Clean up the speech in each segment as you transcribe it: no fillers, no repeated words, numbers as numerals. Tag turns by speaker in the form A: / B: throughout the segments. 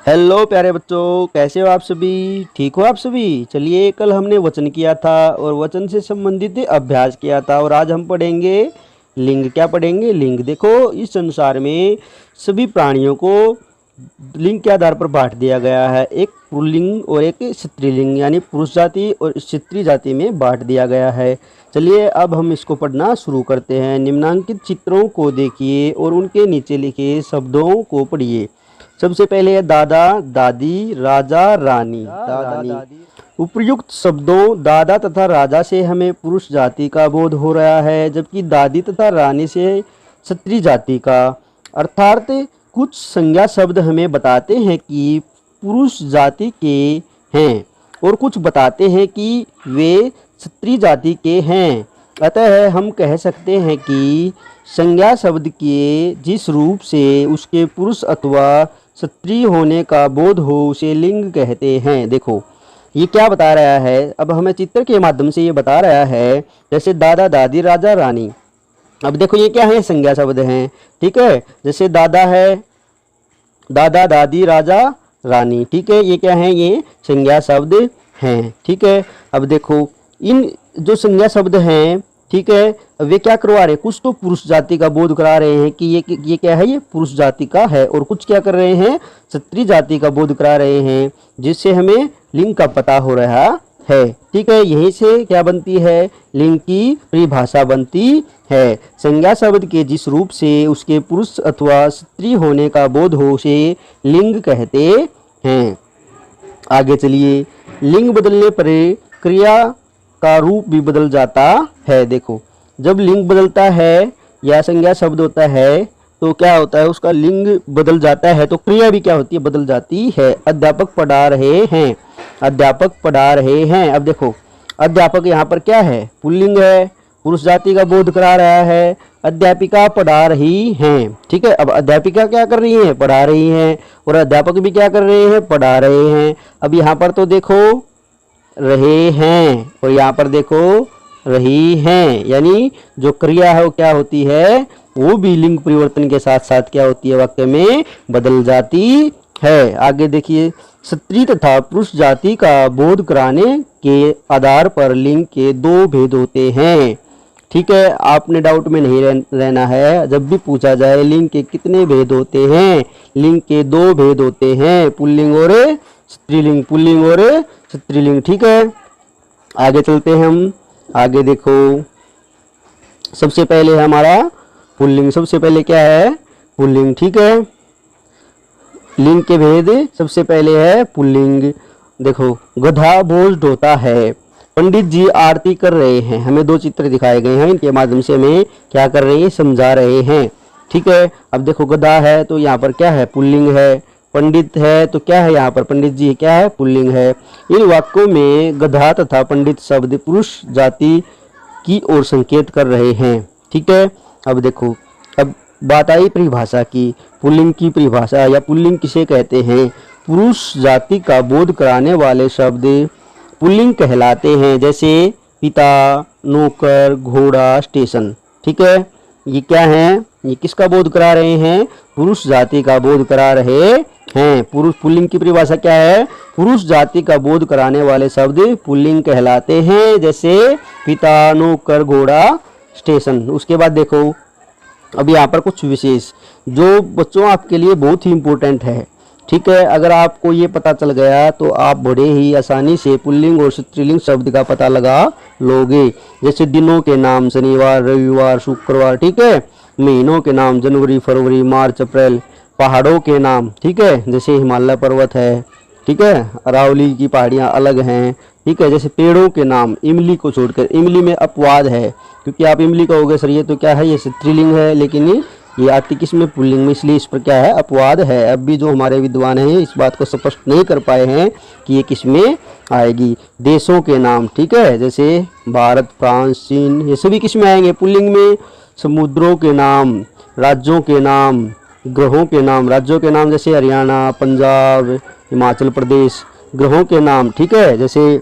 A: Hello प्यारे बच्चों, कैसे हो आप सभी? ठीक हो आप सभी? चलिए, कल हमने वचन किया था और वचन से संबंधित अभ्यास किया था और आज हम पढ़ेंगे लिंग। क्या पढ़ेंगे? लिंग। देखो, इस संसार में सभी प्राणियों को लिंग के आधार पर बांट दिया गया है। एक पुल्लिंग और एक स्त्रीलिंग, यानी पुरुष जाति और स्त्री जाति में बांट दिया गया है। चलिए, अब हम इसको पढ़ना शुरू करते हैं। निम्नांकित चित्रों को देखिए और उनके नीचे लिखे शब्दों को पढ़िए। सबसे पहले है दादा दादी राजा रानी। उपर्युक्त शब्दों दादा तथा राजा से हमें पुरुष जाति का बोध हो रहा है, जबकि दादी तथा रानी से स्त्री जाति का। अर्थात कुछ संज्ञा शब्द हमें बताते हैं कि पुरुष जाति के हैं और कुछ बताते हैं कि वे स्त्री जाति के हैं। अतः हम कह सकते हैं कि संज्ञा शब्द के जिस रूप से उसके पुरुष अथवा स्त्री होने का बोध हो उसे लिंग कहते हैं। देखो, ये क्या बता रहा है? अब हमें चित्र के माध्यम से ये बता रहा है, जैसे दादा दादी राजा रानी। अब देखो, ये क्या है? संज्ञा शब्द हैं। ठीक है, जैसे दादा है, दादा दादी राजा रानी। ठीक है, ये क्या है? ये संज्ञा शब्द हैं। ठीक है, अब देखो, इन जो संज्ञा शब्द हैं, ठीक है, वे क्या करवा रहे हैं? कुछ तो पुरुष जाति का बोध करा रहे हैं कि ये क्या है? ये पुरुष जाति का है। और कुछ क्या कर रहे हैं? स्त्री जाति का बोध करा रहे हैं, जिससे हमें लिंग का पता हो रहा है। ठीक है, यहीं से क्या बनती है? लिंग की परिभाषा बनती है। संज्ञा शब्द के जिस रूप से उसके पुरुष अथवा स्त्री होने का बोध हो उसे लिंग कहते हैं। आगे चलिए, लिंग बदलने पर क्रिया का रूप भी बदल जाता है। देखो, जब लिंग बदलता है या संज्ञा शब्द होता है तो क्या होता है? उसका लिंग बदल जाता है तो क्रिया भी क्या होती है? बदल जाती है। अध्यापक पढ़ा रहे हैं, अध्यापक पढ़ा रहे हैं। अब देखो, अध्यापक यहाँ पर क्या है? पुल्लिंग है, पुरुष जाति का बोध करा रहा है। अध्यापिका पढ़ा रही हैं। ठीक है, अब अध्यापिका क्या कर रही हैं? पढ़ा रही हैं। और अध्यापक भी क्या कर रहे हैं? पढ़ा रहे हैं। अब यहाँ पर तो देखो रहे हैं और यहाँ पर देखो रही हैं, यानी जो क्रिया है वो क्या होती है? वो भी लिंग परिवर्तन के साथ साथ क्या होती है? वाक्य में बदल जाती है। आगे देखिए, स्त्री तथा पुरुष जाति का बोध कराने के आधार पर लिंग के दो भेद होते हैं। ठीक है, आपने डाउट में नहीं रहना है। जब भी पूछा जाए लिंग के कितने भेद होते हैं, लिंग के दो भेद होते हैं, पुल्लिंग और स्त्रीलिंग। पुल्लिंग और स्त्रीलिंग। ठीक है, आगे चलते हैं हम। आगे देखो, सबसे पहले है हमारा पुल्लिंग। सबसे पहले क्या है? पुल्लिंग। ठीक है, लिंग के भेद सबसे पहले है पुल्लिंग। देखो, गधा बोझ ढोता है। पंडित जी आरती कर रहे हैं। हमें दो चित्र दिखाए गए हैं, इनके माध्यम से हमें क्या कर रहे हैं? समझा रहे हैं। ठीक है, अब देखो, गधा है तो यहाँ पर क्या है? पुल्लिंग है। पंडित है तो क्या है? यहाँ पर पंडित जी क्या है? पुल्लिंग है। इन वाक्यों में गधा तथा पंडित शब्द पुरुष जाति की ओर संकेत कर रहे हैं। ठीक है, अब देखो, अब बात आई परिभाषा की। पुल्लिंग की परिभाषा या पुल्लिंग किसे कहते हैं? पुरुष जाति का बोध कराने वाले शब्द पुल्लिंग कहलाते हैं, जैसे पिता, नौकर, घोड़ा, स्टेशन। ठीक है, ये क्या है? ये किसका बोध करा रहे हैं? पुरुष जाति का बोध करा रहे हैं। पुरुष पुल्लिंग की परिभाषा क्या है? पुरुष जाति का बोध कराने वाले शब्द पुल्लिंग कहलाते हैं, जैसे पिता, नौकर, घोड़ा, स्टेशन। उसके बाद देखो, अब यहाँ पर कुछ विशेष जो बच्चों आपके लिए बहुत ही इम्पोर्टेंट है। ठीक है, अगर आपको ये पता चल गया तो आप बड़े ही आसानी से पुल्लिंग और स्त्रीलिंग शब्द का पता लगा लोगे। जैसे दिनों के नाम शनिवार, रविवार, शुक्रवार। ठीक है, महीनों के नाम जनवरी, फरवरी, मार्च, अप्रैल। पहाड़ों के नाम, ठीक है, जैसे हिमालय पर्वत है। ठीक है, अरावली की पहाड़ियाँ अलग हैं। ठीक है, जैसे पेड़ों के नाम, इमली को छोड़कर। इमली में अपवाद है, क्योंकि आप इमली कहोगे सर ये तो क्या है? ये स्त्रीलिंग है, लेकिन ये आती किस में? पुल्लिंग में, इसलिए इस पर क्या है? अपवाद है। अब भी जो हमारे विद्वान हैं इस बात को स्पष्ट नहीं कर पाए हैं कि ये किस में आएगी। देशों के नाम, ठीक है, जैसे भारत, फ्रांस, चीन, ये सभी किस में आएंगे? पुल्लिंग में। समुद्रों के नाम, राज्यों के नाम, ग्रहों के नाम। राज्यों के नाम जैसे हरियाणा, पंजाब, हिमाचल प्रदेश। ग्रहों के नाम, ठीक है, जैसे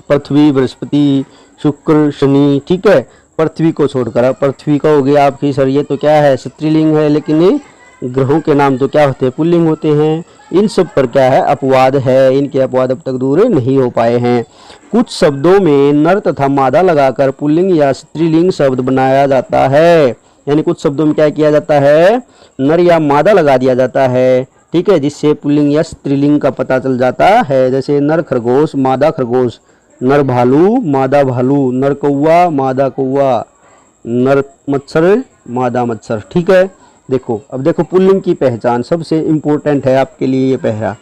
A: पृथ्वी, बृहस्पति, शुक्र, शनि। ठीक है, पृथ्वी को छोड़कर। अब पृथ्वी का हो गया आपकी सर ये तो क्या है? स्त्रीलिंग है, लेकिन ग्रहों के नाम तो क्या होते हैं, पुल्लिंग होते हैं। इन सब पर क्या है, अपवाद है, इनके अपवाद अब तक दूर नहीं हो पाए हैं। कुछ शब्दों में नर तथा मादा लगाकर पुल्लिंग या स्त्रीलिंग शब्द बनाया जाता है। यानी कुछ शब्दों में क्या किया जाता है, नर या मादा लगा दिया जाता है, ठीक है, जिससे पुल्लिंग या स्त्रीलिंग का पता चल जाता है। जैसे नर खरगोश, मादा खरगोश, नर भालू, मादा भालू, नर कौवा, मादा कौवा, नर मच्छर, मादा मच्छर, ठीक है। देखो अब देखो पुल्लिंग की पहचान सबसे इम्पोर्टेंट है आपके लिए ये पहरा।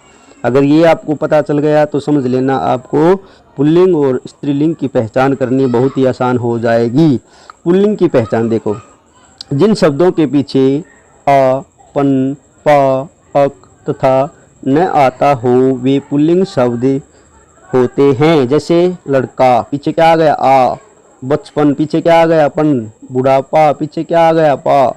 A: अगर ये आपको पता चल गया तो समझ लेना आपको पुल्लिंग और स्त्रीलिंग की पहचान करनी बहुत ही आसान हो जाएगी। पुल्लिंग की पहचान देखो, जिन शब्दों के पीछे आ, पन, पा, अक तथा न आता हो वे पुल्लिंग शब्द होते हैं। जैसे लड़का, पीछे क्या आ गया आ, बचपन, पीछे क्या आ गया पन, बुढ़ापा, पीछे क्या आ गया पा,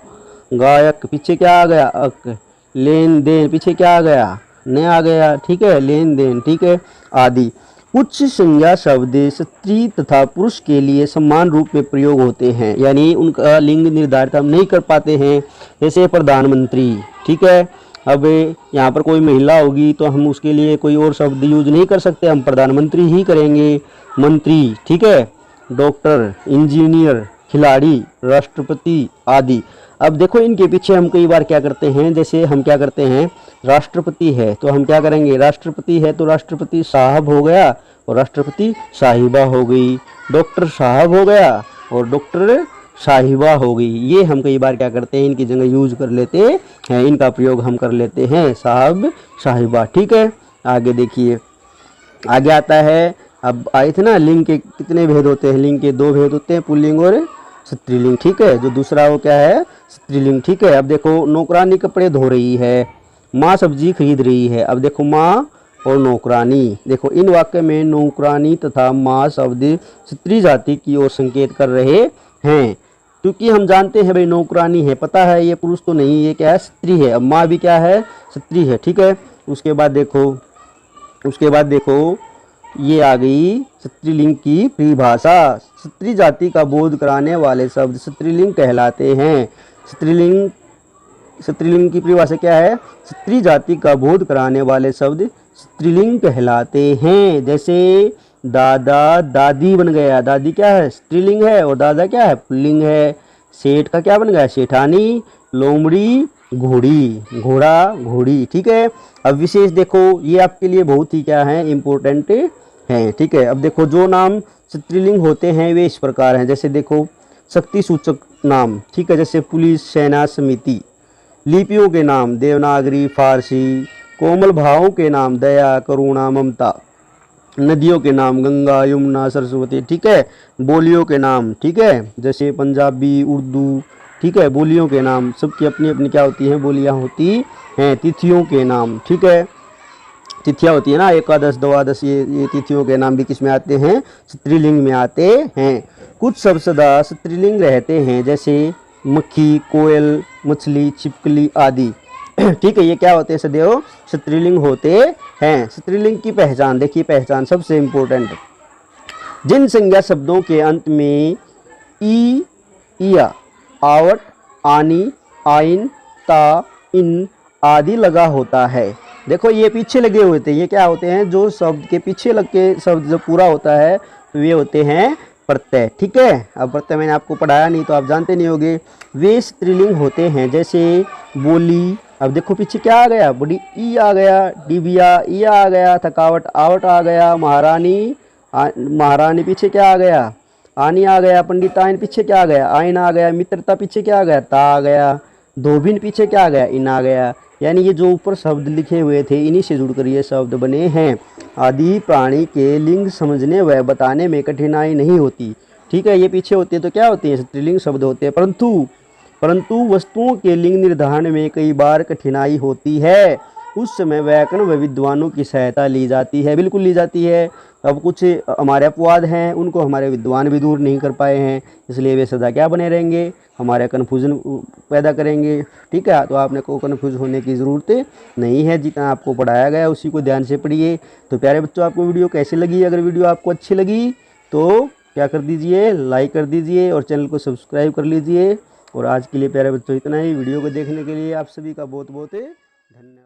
A: गायक, पीछे क्या आ गया अक, लेन देन, पीछे क्या आ गया न आ गया, ठीक है, लेन देन, ठीक है, आदि। कुछ संज्ञा शब्द स्त्री तथा पुरुष के लिए समान रूप में प्रयोग होते हैं, यानी उनका लिंग निर्धारित हम नहीं कर पाते हैं। जैसे प्रधानमंत्री, ठीक है, अब यहाँ पर कोई महिला होगी तो हम उसके लिए कोई और शब्द यूज नहीं कर सकते, हम प्रधानमंत्री ही करेंगे। मंत्री, ठीक है, डॉक्टर, इंजीनियर, खिलाड़ी, राष्ट्रपति आदि। अब देखो इनके पीछे हम कई बार क्या करते हैं, जैसे हम क्या करते हैं, राष्ट्रपति है तो हम क्या करेंगे, राष्ट्रपति है तो राष्ट्रपति साहब हो गया और राष्ट्रपति साहिबा हो गई, डॉक्टर साहब हो गया और डॉक्टर साहिबा हो गई। ये हम कई बार क्या करते हैं, इनकी जगह यूज कर लेते हैं, इनका प्रयोग हम कर लेते हैं, साहब, साहिबा, ठीक है। आगे देखिए, आगे आता है, अब आए थे ना लिंग के कितने भेद होते हैं, लिंग के दो भेद होते हैं, पुल्लिंग और स्त्रीलिंग, ठीक है। जो दूसरा वो क्या है, स्त्रीलिंग, ठीक है। अब देखो नौकरानी कपड़े धो रही है, माँ सब्जी खरीद रही है। अब देखो माँ और नौकरानी, देखो इन वाक्य में नौकरानी तथा माँ शब्द स्त्री जाति की ओर संकेत कर रहे हैं, क्योंकि हम जानते हैं भाई नौकरानी है, पता है ये पुरुष तो नहीं, ये क्या है, स्त्री है। अब माँ भी क्या है, स्त्री है, ठीक है। उसके बाद देखो ये आ गई स्त्रीलिंग की परिभाषा। स्त्री जाति का बोध कराने वाले शब्द स्त्रीलिंग कहलाते हैं। स्त्रीलिंग की परिभाषा क्या है, स्त्री जाति का बोध कराने वाले शब्द स्त्रीलिंग कहलाते हैं। जैसे दादा, दादी बन गया, दादी क्या है, स्त्रीलिंग है और दादा क्या है, पुल्लिंग है। सेठ का क्या बन गया, सेठानी, लोमड़ी, घोड़ी, घोड़ा, घोड़ी, ठीक है। अब विशेष देखो, ये आपके लिए बहुत ही क्या है, इम्पोर्टेंट हैं, ठीक है। अब देखो जो नाम स्त्रीलिंग होते हैं वे इस प्रकार हैं। जैसे देखो शक्ति सूचक नाम, ठीक है, जैसे पुलिस, सेना, समिति। लिपियों के नाम देवनागरी, फारसी। कोमल भावों के नाम दया, करुणा, ममता। नदियों के नाम गंगा, यमुना, सरस्वती, ठीक है। बोलियों के नाम, ठीक है, जैसे पंजाबी, उर्दू, ठीक है। बोलियों के नाम सबकी अपनी अपनी क्या होती हैं, बोलियां होती हैं। तिथियों के नाम, ठीक है, तिथियां होती है ना, एकादश, द्वादश, ये तिथियों के नाम भी किस में आते हैं, स्त्रीलिंग में आते हैं। कुछ शब्द सदा स्त्रीलिंग रहते हैं, जैसे मक्खी, कोयल, मछली, छिपकली आदि, ठीक है। ये क्या होते हैं, सदैव स्त्रीलिंग होते हैं। स्त्रीलिंग की पहचान देखिए, पहचान सबसे इम्पोर्टेंट, जिन संज्ञा शब्दों के अंत में ई, इया, आवट, आनी, आइन, ता, इन आदि लगा होता है। देखो ये पीछे लगे हुए थे, ये क्या होते हैं, जो शब्द के पीछे लग के शब्द जब पूरा होता है तो ये होते हैं प्रत्यय, ठीक है। अब प्रत्यय मैंने आपको पढ़ाया नहीं तो आप जानते नहीं होगे। वे स्त्रीलिंग होते हैं, जैसे बोली। अब देखो पीछे क्या आ गया, बड़ी ई आ गया, डिबिया ई आ गया, थकावट आवट आ गया, महारानी, महारानी पीछे क्या आ गया, आनी आ गया, पंडिताइन पीछे क्या आ गया, आइन आ गया, मित्रता पीछे क्या आ गया, ता आ गया, धोबिन पीछे क्या आ गया, इन आ गया। यानी ये जो ऊपर शब्द लिखे हुए थे इन्हीं से जुड़कर ये शब्द बने हैं। आदि प्राणी के लिंग समझने व बताने में कठिनाई नहीं होती, ठीक है। ये पीछे होते हैं तो क्या होते हैं, स्त्रीलिंग शब्द होते हैं। परंतु वस्तुओं के लिंग निर्धारण में कई बार कठिनाई होती है, उस समय व्याकरण व विद्वानों की सहायता ली जाती है, बिल्कुल ली जाती है। अब कुछ हमारे अपवाद हैं, उनको हमारे विद्वान भी दूर नहीं कर पाए हैं, इसलिए वे सदा क्या बने रहेंगे, हमारे कन्फ्यूजन पैदा करेंगे, ठीक है। तो आपने को कन्फ्यूज होने की ज़रूरत नहीं है, जितना आपको पढ़ाया गया उसी को ध्यान से पढ़िए। तो प्यारे बच्चों, आपको वीडियो कैसी लगी, अगर वीडियो आपको अच्छी लगी तो क्या कर दीजिए, लाइक कर दीजिए और चैनल को सब्सक्राइब कर लीजिए। और आज के लिए प्यारे बच्चों इतना ही। वीडियो को देखने के लिए आप सभी का बहुत बहुत धन्यवाद।